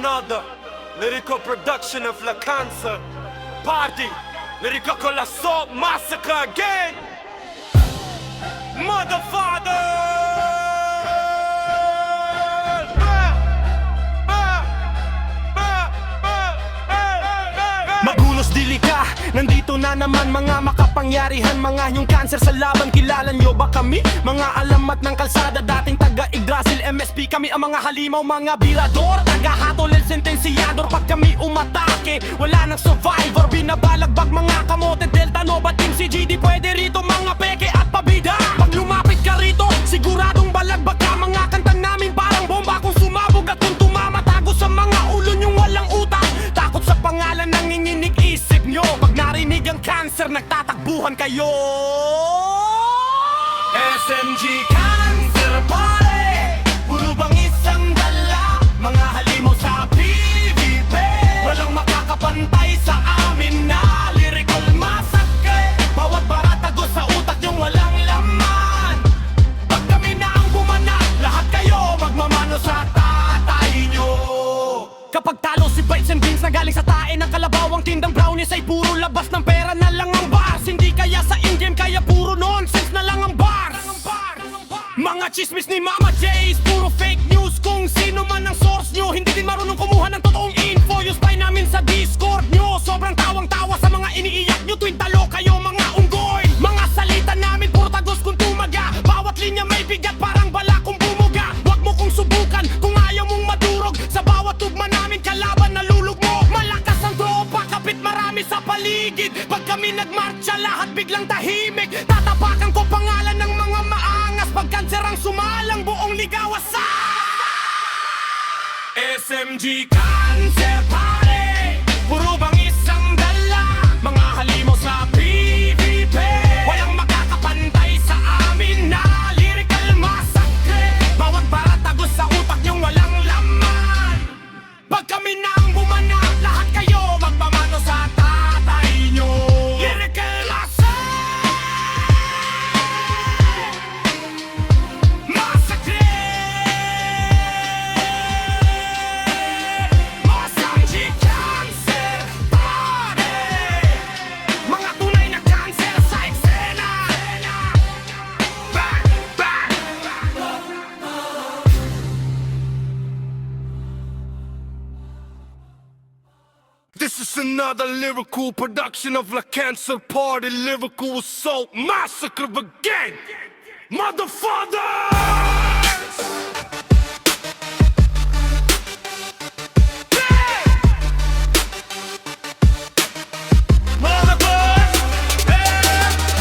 another lyrical production of La Cancer Party, lyrical con l'assault massacre again. Mother father. Magulos dili ka, nandito na naman mga makapangyarihan, mga yung cancer sa laban. Kilala nyo ba kami? Mga alamat ng kalsada, dating taga Yggdrasil MSP. Kami ang mga halimaw, mga birador, taga-hatol, el sentensiyador. Pag kami umatake, wala nang survivor. Binabalagbag mga kamote, Delta, Nova, Team CG. Di pwede rito mga peke at pabida. Pag lumapit ka rito, siguradong balagbag ka. Mga kanta namin parang bomba, kung sumabog at kung tumama, tago sa mga ulo nyong walang utak. Takot sa pangalan, nanginginig isip nyo. Pag narinig ang cancer, nagtatakbuhan kayo. SMG Cancer Party, puro bang isang dala, mga halimaw sa PVP. Walang makakapantay sa amin na lyrical massacre. Bawat baratagos sa utak nyong walang laman. Pag kami na ang bumanat, lahat kayo magmamano sa tatay nyo. Kapag talo si Bites and Beans na galing sa tae ng kalabaw, ang tindang brownies ay puro labas ng pera na lang ang bars. Hindi kaya sa in-game, kaya puro nonsense na lang ang bars. Mga chismis ni Mama Jays, puro fake news. Kung sino man ang source nyo, hindi din marunong kumuha ng totoong info. Yung spy namin sa Discord nyo, sobrang tawang-tawa sa mga iniiyak nyo tuwing talo kayo mga unggoy. Mga salita namin puro tagos kung tumaga, bawat linya may bigat parang bala kung bumuga. Huwag mo kong subukan kung ayaw mong madurog, sa bawat tugma namin kalaban nalulog mo. Malakas ang tropa, kapit marami sa paligid. Pag kami nagmarcha, lahat biglang tahimik. Tatapakan ko pangalan ng mga maangas. Pag cancer ang sumalang, buong ligawas sa SMG Cancer Party, puro bang isang dala, mga halimaw sa PVP. Walang makakapantay sa amin na lyrical massacre. Bawat baratagos sa utak nyong walang laman. Pag kami na ang bumanat, lahat kayo magpamano sa tatay nyo. Lyrical massacre. SMG Cancer Party, mga tunay na cancer sa eksena. Bang, bang. This is another lyrical production of La Cancer Party, lyrical assault massacre again. Motherfuckers!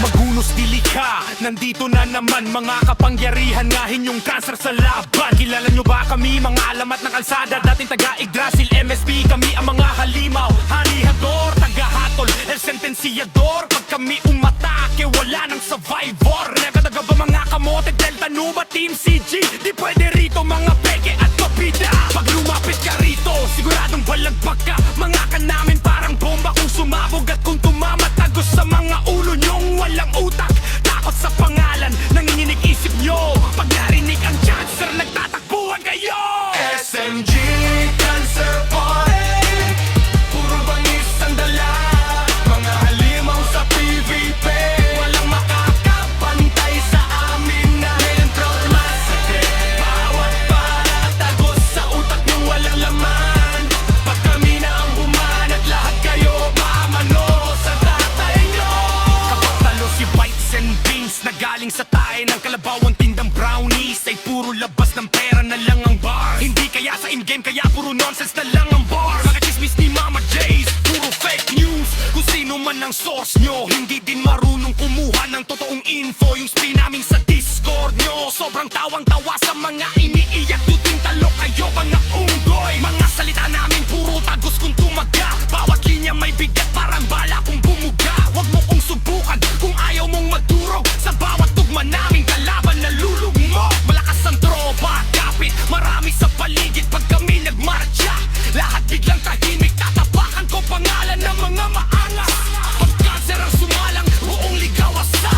Magunos dili ka, nandito na naman mga kapangyarihan, ngahin yung cancer sa laban. Kilala nyo ba kami, mga alamat ng kalsada, dating taga Yggdrasil MSP. Kami ang mga halimaw, halihador, taga-hatol, el sentensiyador. Pag kami umatake, wala nang survivor. Nagadaga ba mga kamote, Delta, Nova, Team CG? Di pwede rito mga peke at kapida. Pag lumapit ka rito, siguradong balagbag ka. Mga ka namin parang bomba, kung sumabog at kung tumama, tagos sa mga ulo nyong walang utak. Takot sa pangalan, nanginginig isip nyo. Pag narinig ang cancer, nagtatakbuhan kayo. SMG Cancer Party, puro bang isang dala, mga halimaw sa PVP. Walang makakapantay sa amin na lyrical massacre. Bawat baratagos sa utak nyong walang laman. Pag kami na ang bumanat, lahat kayo mamano sa tatay nyo. Kapag talo si Bites and Beans na galing sa tae ng kalabaw, ang tindang brownies ay puro labas ng pera na lang ang bars. Hindi kaya sa in-game, kaya puro nonsense na lang ang bars. Mga chismis ni Mama Jays, puro fake news. Kung sino man ang source nyo, hindi din marunong kumuha ng totoong info. Yung spin namin sa Discord nyo, sobrang tawang-tawa sa mga iniiyak tuwing talo kayo mga unggoy. Mga salita namin puro tagos kung tumaga, bawat linya may bigat parang bala kung bumuga. Huwag mo kong subukan kung ayaw mong madurog, sa bawat tugma namin kalaban nalulog mo. Malakas ang tropa, kapit marami sa paligid. Pag kami nagmarcha, lahat biglang tahimik. Tatapakan ko pangalan ng mga maangas. Pag cancer ang sumalang, buong ligawas sa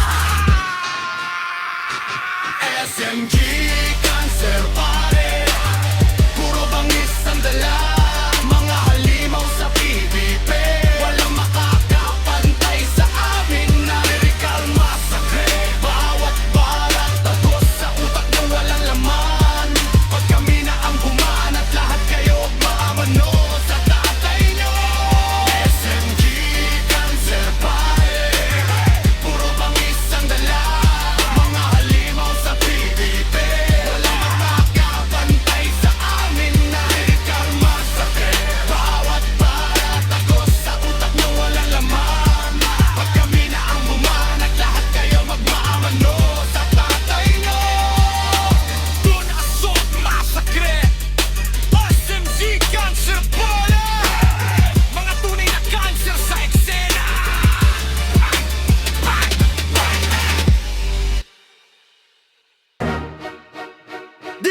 SMG Cancer Party, puro bang isang dala,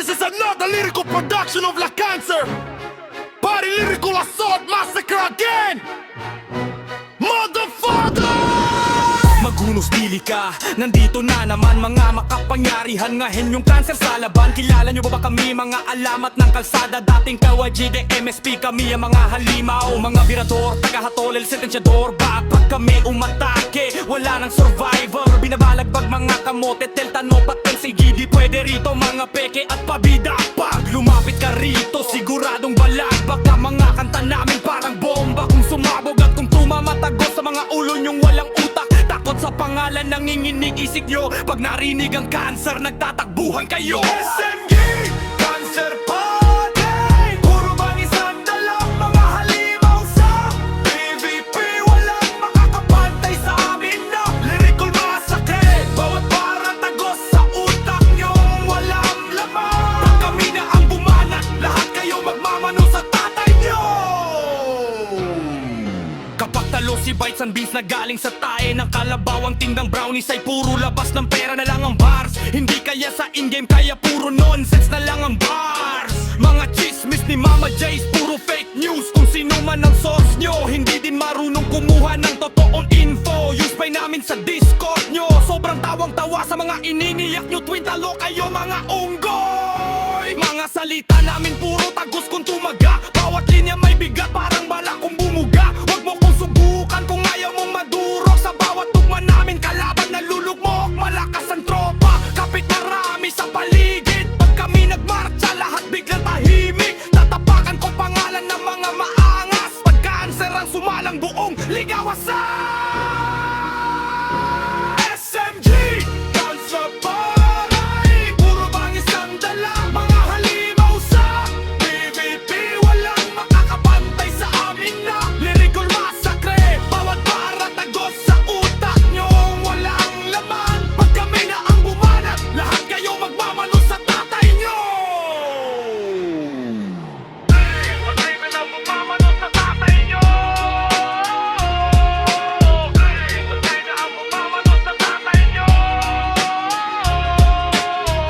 This is another lyrical production of La Cancer. Party lyrical assault massacre again. Motherfucker! Magunos dili ka, nandito na naman mga makapangyarihan ngayon yung cancer sa laban. Kilala nyo ba kami mga alamat ng kalsada? Dating KYG, MSP kami ang mga halimaw. Mga birador, tagahatolel, sentensyador. Bakit kami umatake? Wala nang survivor. Binabalagbag mga kamote, teltano, paten, sigidi. Pwede rito mga peke at pabida. Pag lumapit ka rito, siguradong balag. Baka mga kanta namin parang bomba. Kung sumabog at kung tumamatagos sa mga ulo nyong walang utak. Takot sa pangalan nanginginig isip nyo. Pag narinig ang cancer, nagtatakbuhan kayo. SMG, Cancer Party. Puro bang isang dalang mga halimaw sa PVP. Walang makakapantay sa amin na lyrical massacre. Bawat para tagos sa utak nyong walang laman. Pag kami na ang bumanat, lahat kayo magmamano sa tatay nyo. Kapag talo si Bites and Beans na galing sa tae ng kalabaw, ang tindang brownies ay puro labas ng pera na lang ang bars. Hindi kaya sa in-game, kaya puro nonsense na lang ang bars. Mga chismis ni Mama J's, puro fake news. Kung sino man ang source nyo, hindi din marunong kumuha ng totoong info. Use by namin sa Discord nyo. Sobrang tawang-tawa sa mga ininiyak nyo. Twin talo kayo mga unggoy. Mga salita namin puro tagos kung tumaga. Bawat linya may bigat, parang bala kung bumuga. Huwag mo kong subukan kung ayaw mong madurog. Sa bawat tugma namin kalaban na lulugmok. Malakas ang tropa, kapit marami sa paligid. Pag kami nagmarcha, lahat biglang tahimik. Tatapakan ko pangalan ng mga maangas. Pag cancer ang sumalang buong ligawasan. SMG, Cancer Party. Puro bang isang dala, mga halimaw sa PVP. Walang makakapantay sa amin na lyrical massacre. Bawat para tagos sa utak nyong walang laman. Pag kami na ang bumanat, lahat kayo magmamano sa tatay nyo. Pag kami na bumamano sa tatay nyo. Pag kami na ang bumamano sa tatay nyo.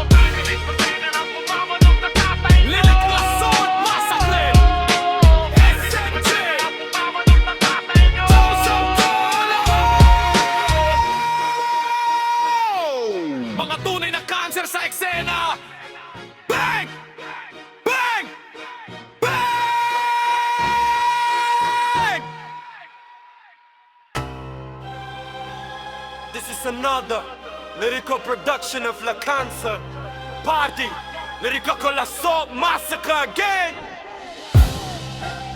Pag kami na ang bumamano sa tatay nyo. Lyrical assault massacre. SMG. Mga tunay na cancer sa eksena. Bang! Bang! Bang! This is another lyrical production of La Cancer Party. Lyrical assault massacre again.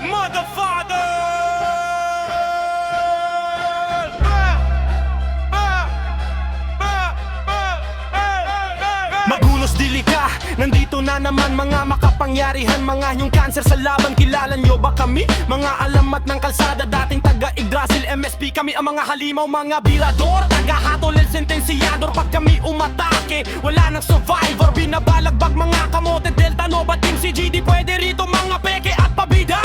Motherfather! Magulos dili ka, nandito na naman mga makapangyarihan. Mga yung cancer sa laban, kilala nyo ba kami? Mga alamat ng kalsada, dating taga Yggdrasil, MSP kami ang mga halimaw, mga birador. Tagahatolel, sentensyador. Pag kami umatake, wala nang survivor. Binabalagbag mga kamote, delta, nova, team, CGD. Pwede rito mga peke at pabida.